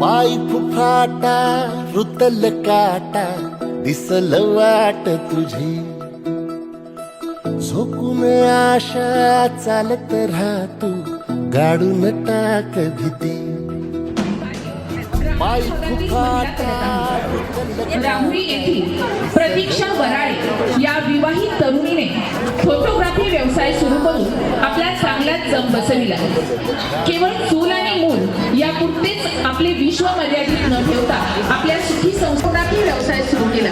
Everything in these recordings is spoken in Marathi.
पाय फुफाटा रुतल काटा दिसल वाट तुझी झोकून आशा चालत राहतो गाडून टाक भीती पाय फुफाटा राहुरी येथील प्रतीक्षा वराळे या विवाहित तरुणीने फोटोग्राफी व्यवसाय सुरू करून आपला चांगला जम बसविला. केवळ चूल आणि मूल यापुरतेच आपले विश्व मर्यादित न ठेवता आपल्या सुखी फोटोग्राफी व्यवसाय सुरू केला.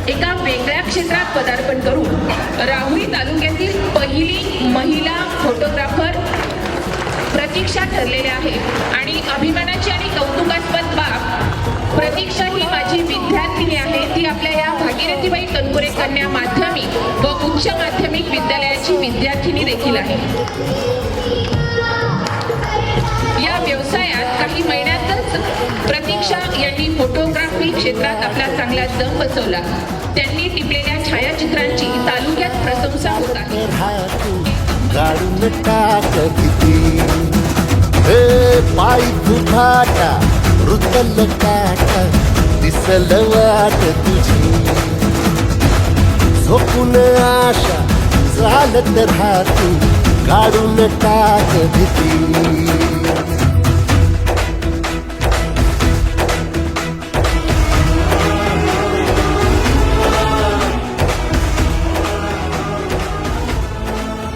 एका वेगळ्या क्षेत्रात पदार्पण करून राहुरी तालुक्यातील पहिली महिला फोटोग्राफर प्रतीक्षा ठरलेल्या आहे. आणि अभिमानाची आणि कौतुकास्पद बाब, प्रतीक्षा ही माझी विद्यार्थिनी आहे. ती आपल्या या भागीरथीबाई तनपुरे कन्या माध्यमिक व उच्च माध्यमिक विद्यालयाची विद्यार्थिनी देखील आहे. या व्यवसायात काही महिन्यातच प्रतीक्षा यांनी फोटोग्राफी क्षेत्रात आपला चांगला दम बसवला. त्यांनी टिपलेल्या छायाचित्रांची तालुक्यात प्रशंसा होत आहे. गाडून टाक भीती पाय फुफाटा रुतल काटा दिसल वाट तुझी झोपून आशा चालत राहतो गाडून टाक भीती.